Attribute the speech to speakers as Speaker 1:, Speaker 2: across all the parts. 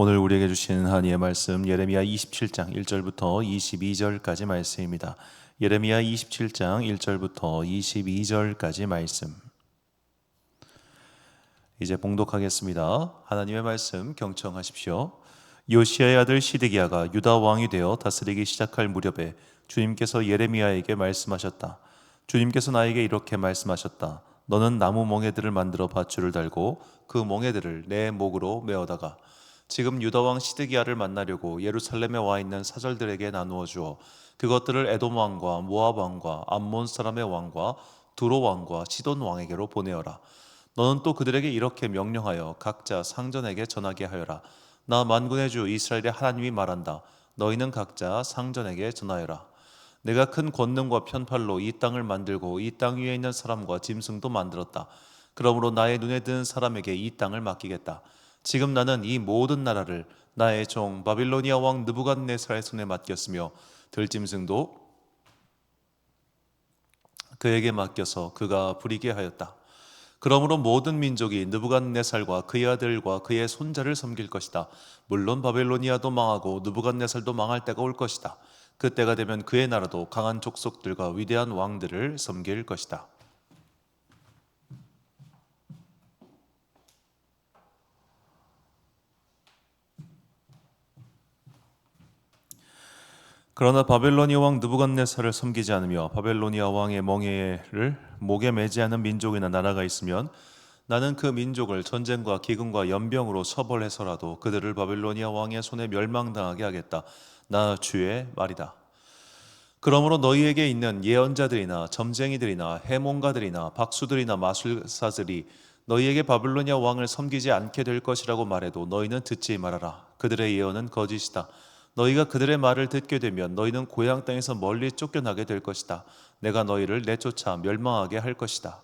Speaker 1: 오늘 우리에게 주신 하나님의 말씀 예레미야 27장 1절부터 22절까지 말씀입니다. 예레미야 27장 1절부터 22절까지 말씀. 이제 봉독하겠습니다. 하나님의 말씀 경청하십시오. 요시야의 아들 시드기야가 유다 왕이 되어 다스리기 시작할 무렵에 주님께서 예레미야에게 말씀하셨다. 주님께서 나에게 이렇게 말씀하셨다. 너는 나무 멍에들을 만들어 밧줄을 달고 그 멍에들을 내 목으로 메어다가 지금 유다 왕 시드기야를 만나려고 예루살렘에 와 있는 사절들에게 나누어 주어 그것들을 에돔 왕과 모압 왕과 암몬 사람의 왕과 두로 왕과 시돈 왕에게로 보내어라. 너는 또 그들에게 이렇게 명령하여 각자 상전에게 전하게 하여라. 나 만군의 주 이스라엘의 하나님이 말한다. 너희는 각자 상전에게 전하여라. 내가 큰 권능과 편팔로 이 땅을 만들고 이 땅 위에 있는 사람과 짐승도 만들었다. 그러므로 나의 눈에 드는 사람에게 이 땅을 맡기겠다. 지금 나는 이 모든 나라를 나의 종 바빌로니아 왕 느부갓네살의 손에 맡겼으며 들짐승도 그에게 맡겨서 그가 부리게 하였다. 그러므로 모든 민족이 느부갓네살과 그의 아들과 그의 손자를 섬길 것이다. 물론 바빌로니아도 망하고 느부갓네살도 망할 때가 올 것이다. 그때가 되면 그의 나라도 강한 족속들과 위대한 왕들을 섬길 것이다. 그러나 바벨로니아 왕 느부갓네살을 섬기지 않으며 바벨로니아 왕의 멍에를 목에 매지 않은 민족이나 나라가 있으면 나는 그 민족을 전쟁과 기근과 연병으로 처벌해서라도 그들을 바벨로니아 왕의 손에 멸망당하게 하겠다. 나 주의 말이다. 그러므로 너희에게 있는 예언자들이나 점쟁이들이나 해몽가들이나 박수들이나 마술사들이 너희에게 바빌로니아 왕을 섬기지 않게 될 것이라고 말해도 너희는 듣지 말아라. 그들의 예언은 거짓이다. 너희가 그들의 말을 듣게 되면 너희는 고향 땅에서 멀리 쫓겨나게 될 것이다. 내가 너희를 내쫓아 멸망하게 할 것이다.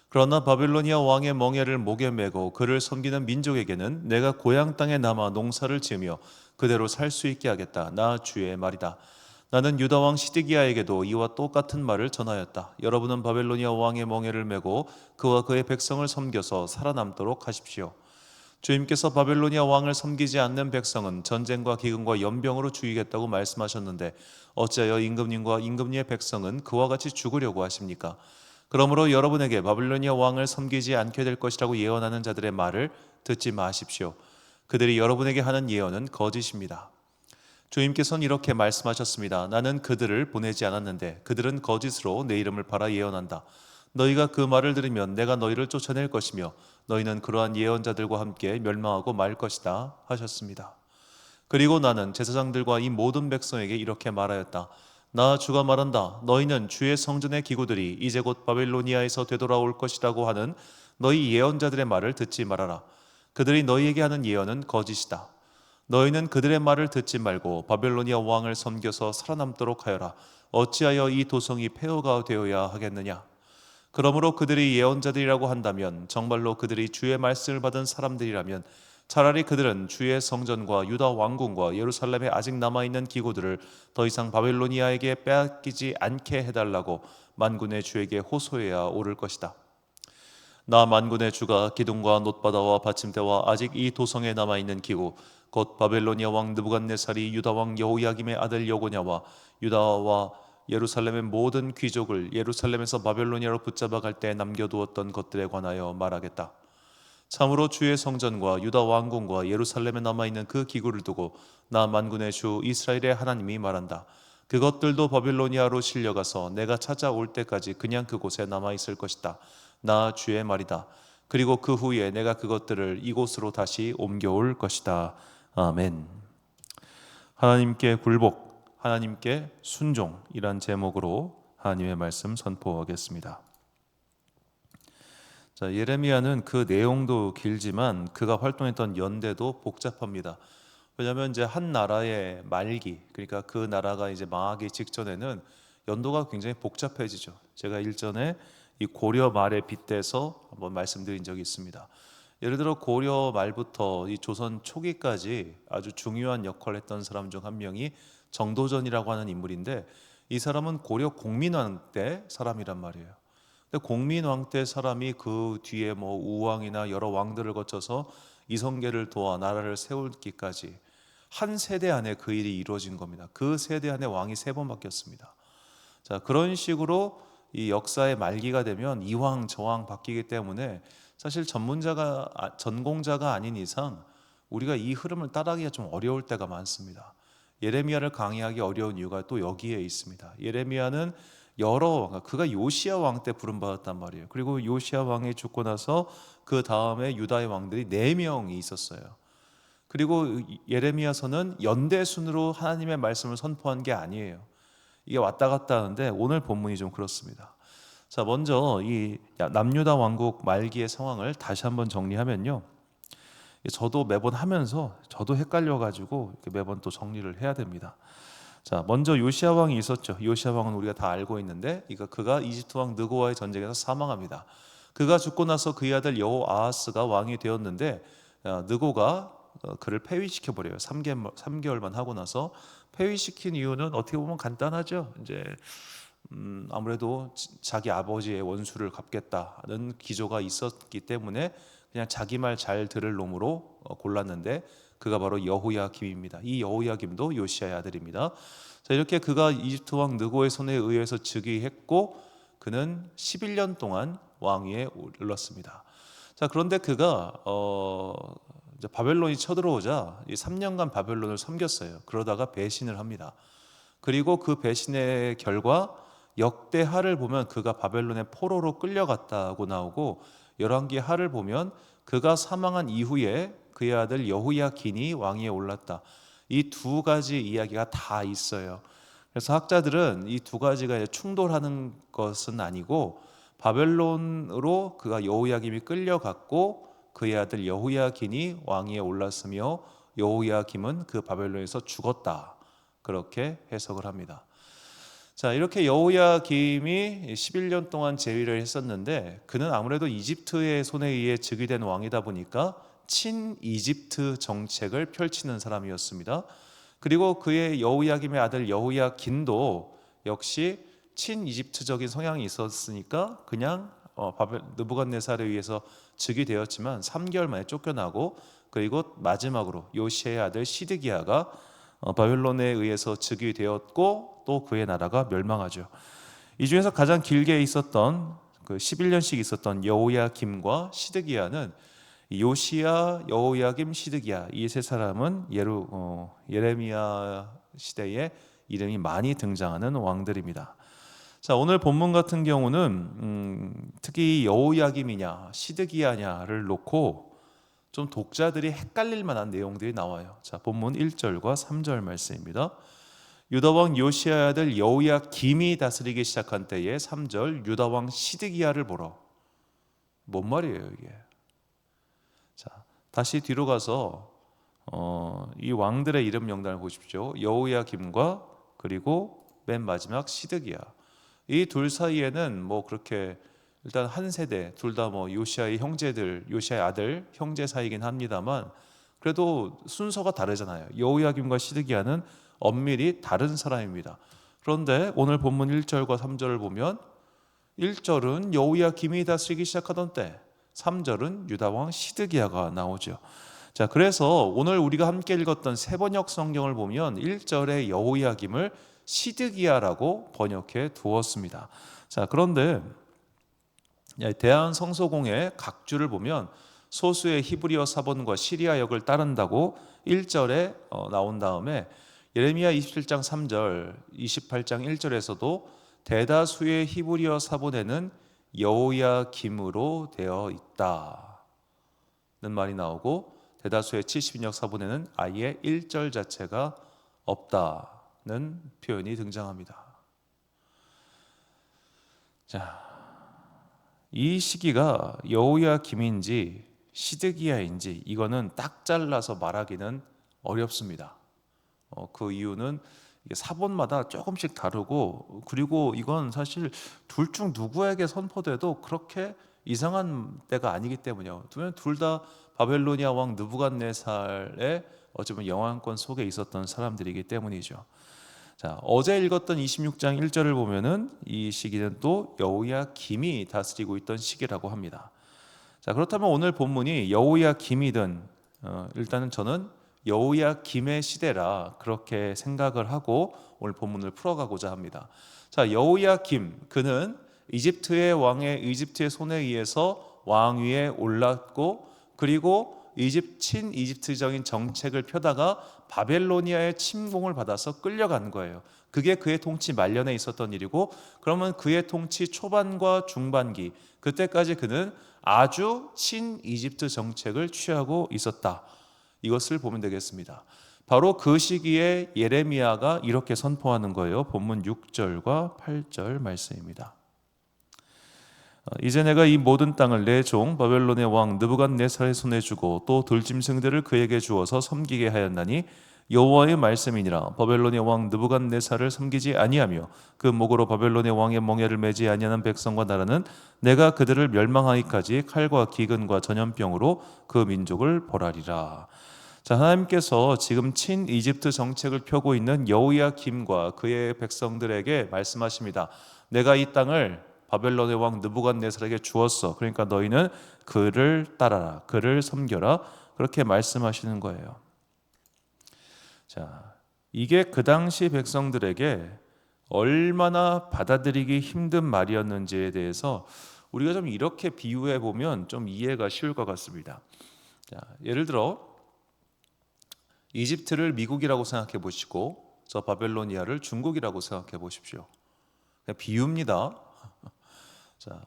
Speaker 1: 그러나 바빌로니아 왕의 멍에를 목에 메고 그를 섬기는 민족에게는 내가 고향 땅에 남아 농사를 지으며 그대로 살 수 있게 하겠다. 나 주의 말이다. 나는 유다 왕 시드기야에게도 이와 똑같은 말을 전하였다. 여러분은 바벨로니아 왕의 멍에를 메고 그와 그의 백성을 섬겨서 살아남도록 하십시오. 주님께서 바벨로니아 왕을 섬기지 않는 백성은 전쟁과 기근과 연병으로 죽이겠다고 말씀하셨는데 어찌하여 임금님과 임금님의 백성은 그와 같이 죽으려고 하십니까? 그러므로 여러분에게 바빌로니아 왕을 섬기지 않게 될 것이라고 예언하는 자들의 말을 듣지 마십시오. 그들이 여러분에게 하는 예언은 거짓입니다. 주님께서는 이렇게 말씀하셨습니다. 나는 그들을 보내지 않았는데 그들은 거짓으로 내 이름을 팔아 예언한다. 너희가 그 말을 들으면 내가 너희를 쫓아낼 것이며 너희는 그러한 예언자들과 함께 멸망하고 말 것이다 하셨습니다. 그리고 나는 제사장들과 이 모든 백성에게 이렇게 말하였다. 나 주가 말한다. 너희는 주의 성전의 기구들이 이제 곧 바빌로니아에서 되돌아올 것이라고 하는 너희 예언자들의 말을 듣지 말아라. 그들이 너희에게 하는 예언은 거짓이다. 너희는 그들의 말을 듣지 말고 바벨로니아 왕을 섬겨서 살아남도록 하여라. 어찌하여 이 도성이 폐허가 되어야 하겠느냐? 그러므로 그들이 예언자들이라고 한다면 정말로 그들이 주의 말씀을 받은 사람들이라면 차라리 그들은 주의 성전과 유다 왕궁과 예루살렘에 아직 남아있는 기구들을 더 이상 바벨로니아에게 빼앗기지 않게 해달라고 만군의 주에게 호소해야 옳을 것이다. 나 만군의 주가 기둥과 놋바다와 받침대와 아직 이 도성에 남아있는 기구 곧 바벨로니아 왕 느부갓네살이 유다 왕 여호야김의 아들 여고냐와 유다와 예루살렘의 모든 귀족을 예루살렘에서 바벨로니아로 붙잡아 갈 때 남겨두었던 것들에 관하여 말하겠다. 참으로 주의 성전과 유다 왕궁과 예루살렘에 남아있는 그 기구를 두고 나 만군의 주 이스라엘의 하나님이 말한다. 그것들도 바빌로니아로 실려가서 내가 찾아올 때까지 그냥 그곳에 남아있을 것이다. 나 주의 말이다. 그리고 그 후에 내가 그것들을 이곳으로 다시 옮겨올 것이다. 아멘. 하나님께 굴복, 하나님께 순종이란 제목으로 하나님의 말씀 선포하겠습니다. 자, 예레미야는 그 내용도 길지만 그가 활동했던 연대도 복잡합니다. 왜냐하면 이제 한 나라의 말기, 그러니까 그 나라가 이제 망하기 직전에는 연도가 굉장히 복잡해지죠. 제가 일전에 이 고려 말에 빗대서 한번 말씀드린 적이 있습니다. 예를 들어 고려 말부터 이 조선 초기까지 아주 중요한 역할을 했던 사람 중 한 명이 정도전이라고 하는 인물인데 이 사람은 고려 공민왕 때 사람이란 말이에요. 근데 공민왕 때 사람이 그 뒤에 뭐 우왕이나 여러 왕들을 거쳐서 이성계를 도와 나라를 세우기까지 한 세대 안에 그 일이 이루어진 겁니다. 그 세대 안에 왕이 3번 바뀌었습니다. 자, 그런 식으로 이 역사의 말기가 되면 이왕 저왕 바뀌기 때문에 사실 전공자가 아닌 이상 우리가 이 흐름을 따라가기가 좀 어려울 때가 많습니다. 예레미야를 강의하기 어려운 이유가 또 여기에 있습니다. 예레미야는 그가 요시야 왕 때 부름받았단 말이에요. 그리고 요시야 왕이 죽고 나서 그 다음에 유다의 왕들이 4명이 있었어요. 그리고 예레미야서는 연대순으로 하나님의 말씀을 선포한 게 아니에요. 이게 왔다 갔다 하는데 오늘 본문이 좀 그렇습니다. 자, 먼저 이 남유다 왕국 말기의 상황을 다시 한번 정리하면요, 저도 매번 하면서 저도 헷갈려가지고 매번 또 정리를 해야 됩니다. 자, 먼저 요시야 왕이 있었죠. 요시야 왕은 우리가 다 알고 있는데 그가 이집트 왕 느고와의 전쟁에서 사망합니다. 그가 죽고 나서 그의 아들 여호아하스가 왕이 되었는데 느고가 그를 폐위시켜 버려요. 3개월만 하고 나서 폐위시킨 이유는 어떻게 보면 간단하죠. 이제 아무래도 자기 아버지의 원수를 갚겠다는 기조가 있었기 때문에 그냥 자기 말 잘 들을 놈으로 골랐는데 그가 바로 여호야김입니다. 이 여호야김도 요시야의 아들입니다. 자, 이렇게 그가 이집트 왕 느고의 손에 의해서 즉위했고 그는 11년 동안 왕위에 올랐습니다. 자, 그런데 그가 이제 바벨론이 쳐들어오자 3년간 바벨론을 섬겼어요. 그러다가 배신을 합니다. 그리고 그 배신의 결과 역대하를 보면 그가 바벨론의 포로로 끌려갔다고 나오고 열왕기 하를 보면 그가 사망한 이후에 그의 아들 여호야긴이 왕위에 올랐다. 이 2가지 이야기가 다 있어요. 그래서 학자들은 이 2가지가 충돌하는 것은 아니고 바벨론으로 그가 여호야김이 끌려갔고 그의 아들 여호야긴이 왕위에 올랐으며 여호야김은 그 바벨론에서 죽었다. 그렇게 해석을 합니다. 자, 이렇게 여호야김이 11년 동안 재위를 했었는데 그는 아무래도 이집트의 손에 의해 즉위된 왕이다 보니까 친이집트 정책을 펼치는 사람이었습니다. 그리고 그의 여호야김의 아들 여호야긴도 역시 친이집트적인 성향이 있었으니까 그냥 느부갓네살에 의해서 즉위되었지만 3개월 만에 쫓겨나고 그리고 마지막으로 요시야의 아들 시드기야가 바벨론에 의해서 즉위되었고 또 그의 나라가 멸망하죠. 이 중에서 가장 길게 있었던 11년씩 있었던 여호야김과 시드기야는 요시야, 여호야김, 시드기야 이 3사람은 예레미야 시대에 이름이 많이 등장하는 왕들입니다. 자, 오늘 본문 같은 경우는 특히 여호야김이냐 시드기야냐를 놓고 좀 독자들이 헷갈릴 만한 내용들이 나와요. 자, 본문 1절과 3절 말씀입니다. 유다왕 요시야의 아들 여호야김이 다스리기 시작한 때에 3절 유다왕 시드기야를 보러. 뭔 말이에요 이게? 자, 다시 뒤로 가서 이 왕들의 이름 명단을 보십시오. 여호야김과 그리고 맨 마지막 시드기야. 이 둘 사이에는 뭐 그렇게 일단 한 세대 둘 다 뭐 요시야의 아들 형제 사이긴 합니다만 그래도 순서가 다르잖아요. 여호야김과 시드기야는 엄밀히 다른 사람입니다. 그런데 오늘 본문 1절과 3절을 보면 1절은 여호야김이 다스리기 시작하던 때 3절은 유다왕 시드기야가 나오죠. 자, 그래서 오늘 우리가 함께 읽었던 세번역 성경을 보면 1절에 여호야김을 시드기야라고 번역해 두었습니다. 자, 그런데 대한성서공의 각주를 보면 소수의 히브리어 사본과 시리아역을 따른다고 1절에 나온 다음에 예레미야 27장 3절, 28장 1절에서도 대다수의 히브리어 사본에는 여호야김으로 되어 있다는 말이 나오고 대다수의 70역 사본에는 아예 1절 자체가 없다는 표현이 등장합니다. 자, 이 시기가 여호야김인지 시드기야인지 이거는 딱 잘라서 말하기는 어렵습니다. 그 이유는 사본마다 조금씩 다르고 그리고 이건 사실 둘 중 누구에게 선포돼도 그렇게 이상한 때가 아니기 때문이에요. 둘 다 바벨로니아 왕 느부갓네살의 어쩌면 영향권 속에 있었던 사람들이기 때문이죠. 자, 어제 읽었던 26장 1절을 보면은 이 시기는 또 여호야김이 다스리고 있던 시기라고 합니다. 자, 그렇다면 오늘 본문이 여호야김이든 일단은 저는 여호야김의 시대라 그렇게 생각을 하고 오늘 본문을 풀어가고자 합니다. 자, 여호야김 그는 이집트의 손에 의해서 왕위에 올랐고, 그리고 친이집트적인 정책을 펴다가 바벨로니아의 침공을 받아서 끌려간 거예요. 그게 그의 통치 말년에 있었던 일이고, 그러면 그의 통치 초반과 중반기 그때까지 그는 아주 친이집트 정책을 취하고 있었다. 이것을 보면 되겠습니다. 바로 그 시기에 예레미야가 이렇게 선포하는 거예요. 본문 6절과 8절 말씀입니다. 이제 내가 이 모든 땅을 내 종 바벨론의 왕 느부갓네살의 손에 주고 또 들짐승들을 그에게 주어서 섬기게 하였나니 여호와의 말씀이니라. 바벨론의 왕 느부갓네살을 섬기지 아니하며 그 목으로 바벨론의 왕의 멍에를 매지 아니하는 백성과 나라는 내가 그들을 멸망하기까지 칼과 기근과 전염병으로 그 민족을 벌하리라. 자, 하나님께서 지금 친이집트 정책을 펴고 있는 여호야김과 그의 백성들에게 말씀하십니다. 내가 이 땅을 바벨론의 왕 느부갓네살에게 주었어. 그러니까 너희는 그를 따라라, 그를 섬겨라, 그렇게 말씀하시는 거예요. 자, 이게 그 당시 백성들에게 얼마나 받아들이기 힘든 말이었는지에 대해서 우리가 좀 이렇게 비유해 보면 좀 이해가 쉬울 것 같습니다. 자, 예를 들어 이집트를 미국이라고 생각해 보시고 저 바벨로니아를 중국이라고 생각해 보십시오. 그냥 비유입니다. 자,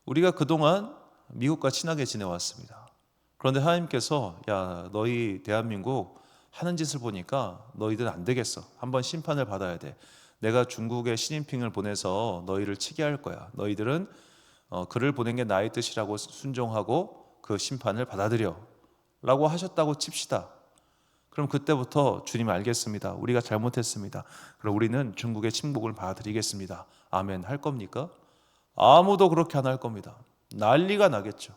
Speaker 1: 우리가 그동안 미국과 친하게 지내왔습니다. 그런데 하나님께서 야, 너희 대한민국 하는 짓을 보니까 너희들은 안 되겠어. 한번 심판을 받아야 돼. 내가 중국에 시진핑을 보내서 너희를 치게 할 거야. 너희들은 그를 보낸 게 나의 뜻이라고 순종하고 그 심판을 받아들여 라고 하셨다고 칩시다. 그럼 그때부터 주님 알겠습니다. 우리가 잘못했습니다. 그럼 우리는 중국의 침공을 받아들이겠습니다. 아멘 할 겁니까? 아무도 그렇게 안 할 겁니다. 난리가 나겠죠.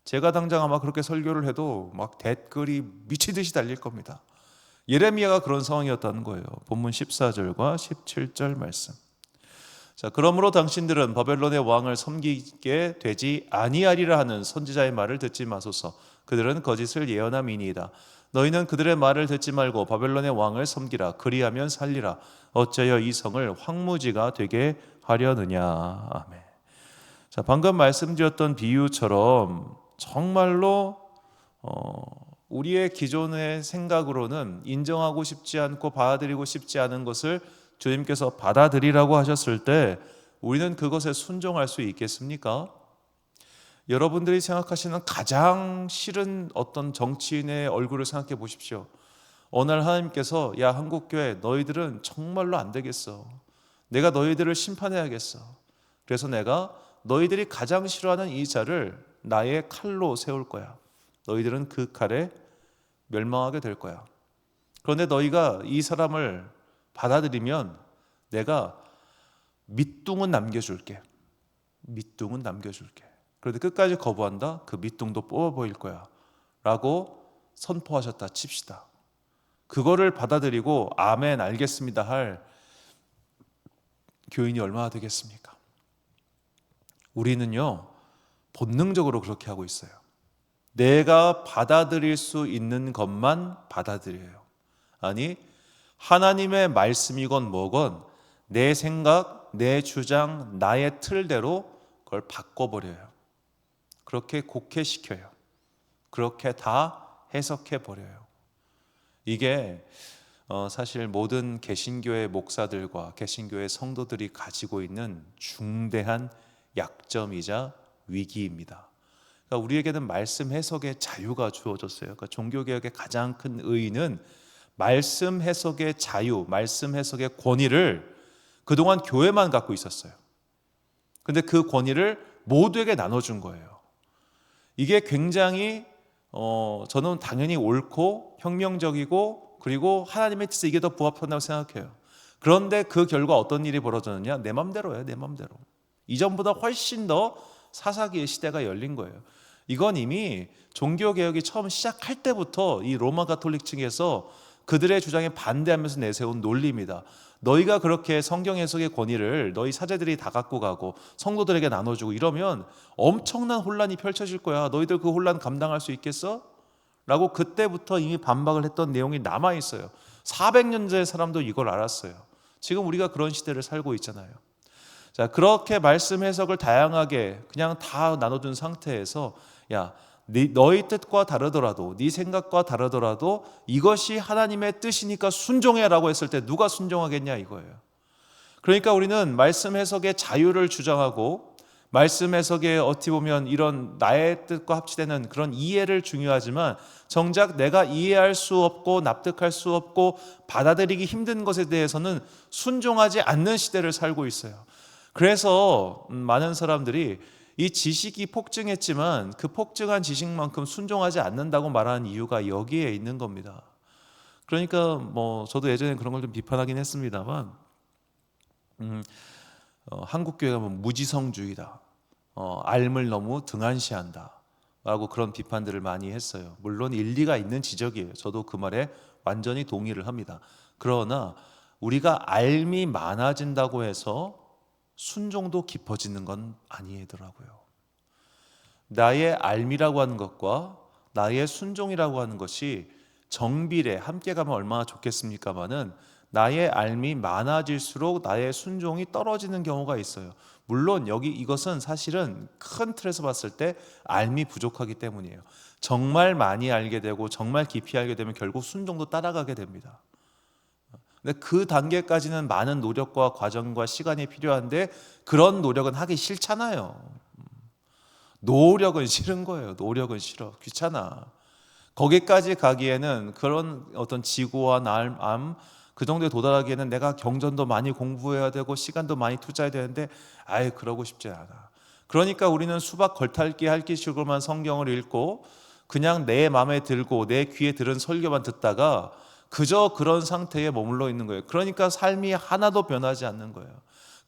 Speaker 1: 제가 당장 아마 그렇게 설교를 해도 막 댓글이 미치듯이 달릴 겁니다. 예레미야가 그런 상황이었다는 거예요. 본문 14절과 17절 말씀. 자, 그러므로 당신들은 바벨론의 왕을 섬기게 되지 아니하리라 하는 선지자의 말을 듣지 마소서. 그들은 거짓을 예언함이니이다. 너희는 그들의 말을 듣지 말고 바벨론의 왕을 섬기라. 그리하면 살리라. 어찌하여 이 성을 황무지가 되게 하려느냐. 아멘. 자, 방금 말씀드렸던 비유처럼 정말로 우리의 기존의 생각으로는 인정하고 싶지 않고 받아들이고 싶지 않은 것을 주님께서 받아들이라고 하셨을 때 우리는 그것에 순종할 수 있겠습니까? 여러분들이 생각하시는 가장 싫은 어떤 정치인의 얼굴을 생각해 보십시오. 어느 날 하나님께서 야, 한국교회 너희들은 정말로 안 되겠어. 내가 너희들을 심판해야겠어. 그래서 내가 너희들이 가장 싫어하는 이 자를 나의 칼로 세울 거야. 너희들은 그 칼에 멸망하게 될 거야. 그런데 너희가 이 사람을 받아들이면 내가 밑둥은 남겨줄게. 밑둥은 남겨줄게. 그런데 끝까지 거부한다? 그 밑둥도 뽑아 보일 거야 라고 선포하셨다 칩시다. 그거를 받아들이고 아멘 알겠습니다 할 교인이 얼마나 되겠습니까? 우리는요 본능적으로 그렇게 하고 있어요. 내가 받아들일 수 있는 것만 받아들여요. 아니 하나님의 말씀이건 뭐건 내 생각, 내 주장, 나의 틀대로 그걸 바꿔버려요. 그렇게 곡해시켜요. 그렇게 다 해석해버려요. 이게 사실 모든 개신교의 목사들과 개신교의 성도들이 가지고 있는 중대한 약점이자 위기입니다. 그러니까 우리에게는 말씀 해석의 자유가 주어졌어요. 그러니까 종교개혁의 가장 큰 의의는 말씀 해석의 자유, 말씀 해석의 권위를 그동안 교회만 갖고 있었어요. 근데 그 권위를 모두에게 나눠준 거예요. 이게 굉장히 저는 당연히 옳고 혁명적이고 그리고 하나님의 뜻에 이게 더 부합한다고 생각해요. 그런데 그 결과 어떤 일이 벌어졌느냐? 내 맘대로예요. 내 맘대로. 이전보다 훨씬 더 사사기의 시대가 열린 거예요. 이건 이미 종교개혁이 처음 시작할 때부터 이 로마 가톨릭 층에서 그들의 주장에 반대하면서 내세운 논리입니다. 너희가 그렇게 성경 해석의 권위를 너희 사제들이 다 갖고 가고 성도들에게 나눠주고 이러면 엄청난 혼란이 펼쳐질 거야. 너희들 그 혼란 감당할 수 있겠어? 라고 그때부터 이미 반박을 했던 내용이 남아있어요. 400년 전의 사람도 이걸 알았어요. 지금 우리가 그런 시대를 살고 있잖아요. 자, 그렇게 말씀 해석을 다양하게 그냥 다 나눠둔 상태에서 야, 너희 뜻과 다르더라도 네 생각과 다르더라도 이것이 하나님의 뜻이니까 순종해라고 했을 때 누가 순종하겠냐 이거예요. 그러니까 우리는 말씀 해석의 자유를 주장하고 말씀 해석에 어찌 보면 이런 나의 뜻과 합치되는 그런 이해를 중요하지만 정작 내가 이해할 수 없고 납득할 수 없고 받아들이기 힘든 것에 대해서는 순종하지 않는 시대를 살고 있어요. 그래서 많은 사람들이 이 지식이 폭증했지만 그 폭증한 지식만큼 순종하지 않는다고 말하는 이유가 여기에 있는 겁니다. 그러니까 저도 예전에 그런 걸 좀 비판하긴 했습니다만 한국 교회가 무지성주의다, 앓을 너무 등한시한다 라고 그런 비판들을 많이 했어요. 물론 일리가 있는 지적이에요. 저도 그 말에 완전히 동의를 합니다. 그러나 우리가 앓이 많아진다고 해서 순종도 깊어지는 건 아니더라고요. 나의 앓이라고 하는 것과 나의 순종이라고 하는 것이 정비례 함께 가면 얼마나 좋겠습니까마는 나의 앓이 많아질수록 나의 순종이 떨어지는 경우가 있어요. 물론 이것은 사실은 큰 틀에서 봤을 때 앓이 부족하기 때문이에요. 정말 많이 알게 되고 정말 깊이 알게 되면 결국 순종도 따라가게 됩니다. 근데 그 단계까지는 많은 노력과 과정과 시간이 필요한데 그런 노력은 하기 싫잖아요. 노력은 싫은 거예요. 노력은 싫어. 귀찮아. 거기까지 가기에는 그런 어떤 지구와 암 그 정도에 도달하기에는 내가 경전도 많이 공부해야 되고 시간도 많이 투자해야 되는데 그러고 싶지 않아. 그러니까 우리는 수박 걸탈기 할기식으로만 성경을 읽고 그냥 내 마음에 들고 내 귀에 들은 설교만 듣다가 그저 그런 상태에 머물러 있는 거예요. 그러니까 삶이 하나도 변하지 않는 거예요.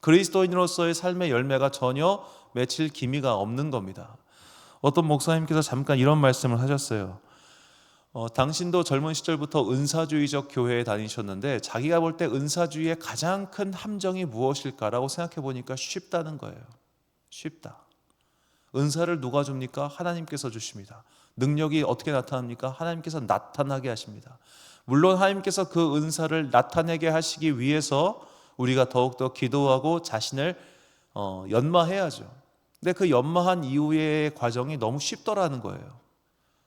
Speaker 1: 그리스도인으로서의 삶의 열매가 전혀 맺힐 기미가 없는 겁니다. 어떤 목사님께서 잠깐 이런 말씀을 하셨어요. 당신도 젊은 시절부터 은사주의적 교회에 다니셨는데 자기가 볼 때 은사주의의 가장 큰 함정이 무엇일까라고 생각해 보니까 쉽다는 거예요. 쉽다. 은사를 누가 줍니까? 하나님께서 주십니다. 능력이 어떻게 나타납니까? 하나님께서 나타나게 하십니다. 물론 하나님께서 그 은사를 나타내게 하시기 위해서 우리가 더욱더 기도하고 자신을 연마해야죠. 근데 그 연마한 이후의 과정이 너무 쉽더라는 거예요.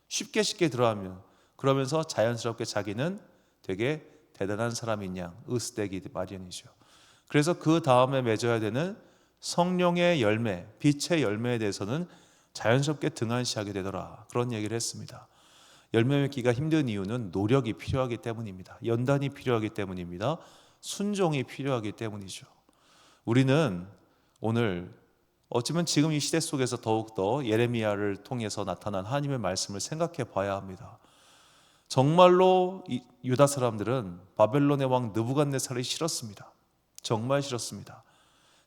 Speaker 1: 쉽게 들어가면 그러면서 자연스럽게 자기는 되게 대단한 사람인 양 으스대기 마련이죠. 그래서 그 다음에 맺어야 되는 성령의 열매, 빛의 열매에 대해서는 자연스럽게 등한시하게 되더라. 그런 얘기를 했습니다. 열매 맺기가 힘든 이유는 노력이 필요하기 때문입니다. 연단이 필요하기 때문입니다. 순종이 필요하기 때문이죠. 우리는 오늘 어쩌면 지금 이 시대 속에서 더욱더 예레미야를 통해서 나타난 하나님의 말씀을 생각해 봐야 합니다. 정말로 유다 사람들은 바벨론의 왕 느부갓네살이 싫었습니다. 정말 싫었습니다.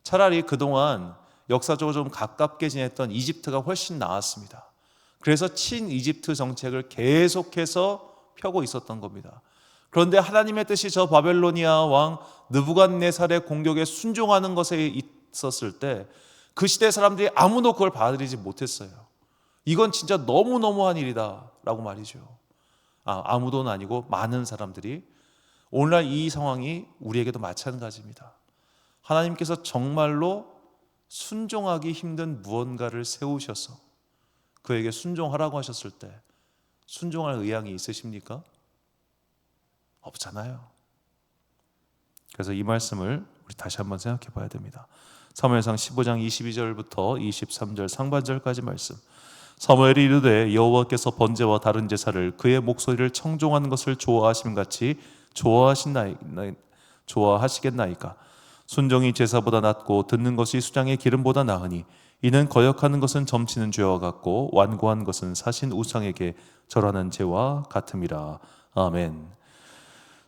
Speaker 1: 차라리 그동안 역사적으로 좀 가깝게 지냈던 이집트가 훨씬 나았습니다. 그래서 친이집트 정책을 계속해서 펴고 있었던 겁니다. 그런데 하나님의 뜻이 저 바벨로니아 왕 느부갓네살의 공격에 순종하는 것에 있었을 때 그 시대 사람들이 아무도 그걸 받아들이지 못했어요. 이건 진짜 너무너무한 일이다 라고 말이죠. 아무도는 아니고 많은 사람들이. 오늘날 이 상황이 우리에게도 마찬가지입니다. 하나님께서 정말로 순종하기 힘든 무언가를 세우셔서 그에게 순종하라고 하셨을 때 순종할 의향이 있으십니까? 없잖아요. 그래서 이 말씀을 우리 다시 한번 생각해 봐야 됩니다. 사무엘상 15장 22절부터 23절 상반절까지 말씀. 사무엘이 이르되 여호와께서 번제와 다른 제사를 그의 목소리를 청종하는 것을 좋아하심같이 좋아하시겠나이까. 순종이 제사보다 낫고 듣는 것이 수장의 기름보다 나으니 이는 거역하는 것은 점치는 죄와 같고 완고한 것은 사신 우상에게 절하는 죄와 같음이라. 아멘.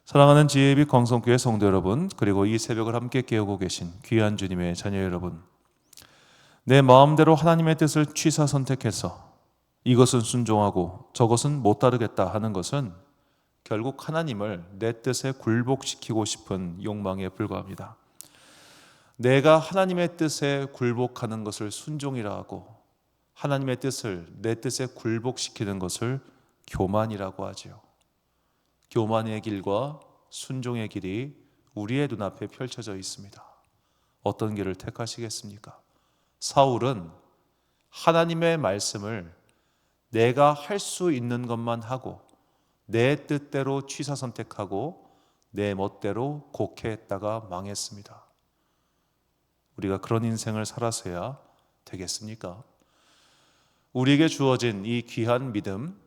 Speaker 1: 사랑하는 지혜빛 광성교회 성도 여러분, 그리고 이 새벽을 함께 깨우고 계신 귀한 주님의 자녀 여러분, 내 마음대로 하나님의 뜻을 취사 선택해서 이것은 순종하고 저것은 못 따르겠다 하는 것은 결국 하나님을 내 뜻에 굴복시키고 싶은 욕망에 불과합니다. 내가 하나님의 뜻에 굴복하는 것을 순종이라 하고 하나님의 뜻을 내 뜻에 굴복시키는 것을 교만이라고 하지요. 교만의 길과 순종의 길이 우리의 눈앞에 펼쳐져 있습니다. 어떤 길을 택하시겠습니까? 사울은 하나님의 말씀을 내가 할 수 있는 것만 하고 내 뜻대로 취사 선택하고 내 멋대로 곡해했다가 망했습니다. 우리가 그런 인생을 살아서야 되겠습니까? 우리에게 주어진 이 귀한 믿음,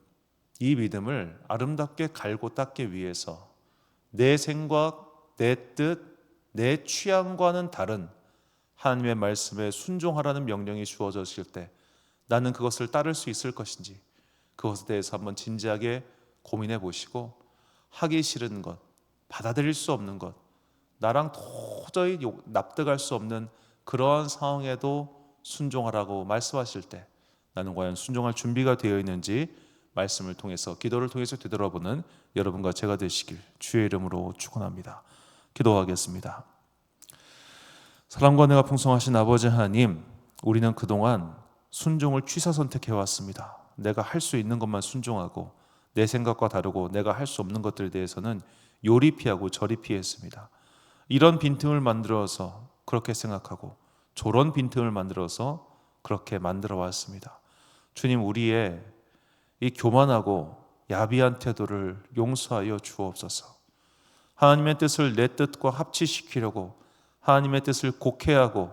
Speaker 1: 이 믿음을 아름답게 갈고 닦기 위해서 내 생각, 내 뜻, 내 취향과는 다른 하나님의 말씀에 순종하라는 명령이 주어졌을 때 나는 그것을 따를 수 있을 것인지, 그것에 대해서 한번 진지하게 고민해 보시고, 하기 싫은 것, 받아들일 수 없는 것, 나랑 도저히 납득할 수 없는 그러한 상황에도 순종하라고 말씀하실 때 나는 과연 순종할 준비가 되어 있는지 말씀을 통해서, 기도를 통해서 되돌아보는 여러분과 제가 되시길 주의 이름으로 축원합니다. 기도하겠습니다. 사랑과 은혜가 풍성하신 아버지 하나님, 우리는 그동안 순종을 취사 선택해 왔습니다. 내가 할 수 있는 것만 순종하고 내 생각과 다르고 내가 할 수 없는 것들에 대해서는 요리 피하고 저리 피했습니다. 이런 빈틈을 만들어서 그렇게 생각하고 저런 빈틈을 만들어서 그렇게 만들어 왔습니다. 주님, 우리의 이 교만하고 야비한 태도를 용서하여 주옵소서. 하나님의 뜻을 내 뜻과 합치시키려고 하나님의 뜻을 곡해하고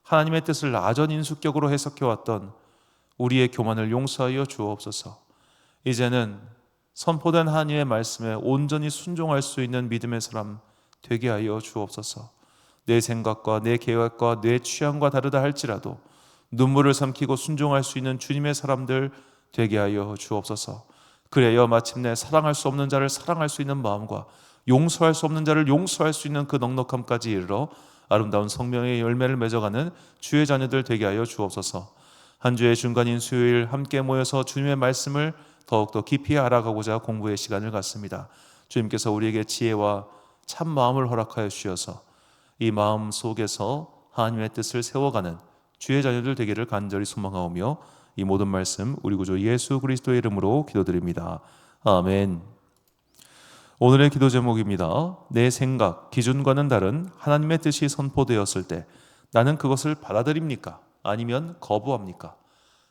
Speaker 1: 하나님의 뜻을 아전인수격으로 해석해왔던 우리의 교만을 용서하여 주옵소서. 이제는 선포된 하나님의 말씀에 온전히 순종할 수 있는 믿음의 사람 되게 하여 주옵소서. 내 생각과 내 계획과 내 취향과 다르다 할지라도 눈물을 삼키고 순종할 수 있는 주님의 사람들 되게 하여 주옵소서. 그래야 마침내 사랑할 수 없는 자를 사랑할 수 있는 마음과 용서할 수 없는 자를 용서할 수 있는 그 넉넉함까지 이르러 아름다운 성령의 열매를 맺어가는 주의 자녀들 되게 하여 주옵소서. 한 주의 중간인 수요일 함께 모여서 주님의 말씀을 더욱더 깊이 알아가고자 공부의 시간을 갖습니다. 주님께서 우리에게 지혜와 참 마음을 허락하여 주셔서 이 마음 속에서 하나님의 뜻을 세워가는 주의 자녀들 되기를 간절히 소망하오며, 이 모든 말씀 우리 구주 예수 그리스도의 이름으로 기도드립니다. 아멘. 오늘의 기도 제목입니다. 내 생각, 기준과는 다른 하나님의 뜻이 선포되었을 때 나는 그것을 받아들입니까? 아니면 거부합니까?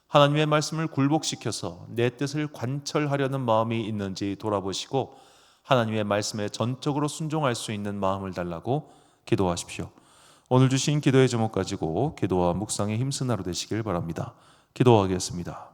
Speaker 1: 하나님의 말씀을 굴복시켜서 내 뜻을 관철하려는 마음이 있는지 돌아보시고 하나님의 말씀에 전적으로 순종할 수 있는 마음을 달라고 기도하십시오. 오늘 주신 기도의 제목 가지고 기도와 묵상에 힘쓴 하루 되시길 바랍니다. 기도하겠습니다.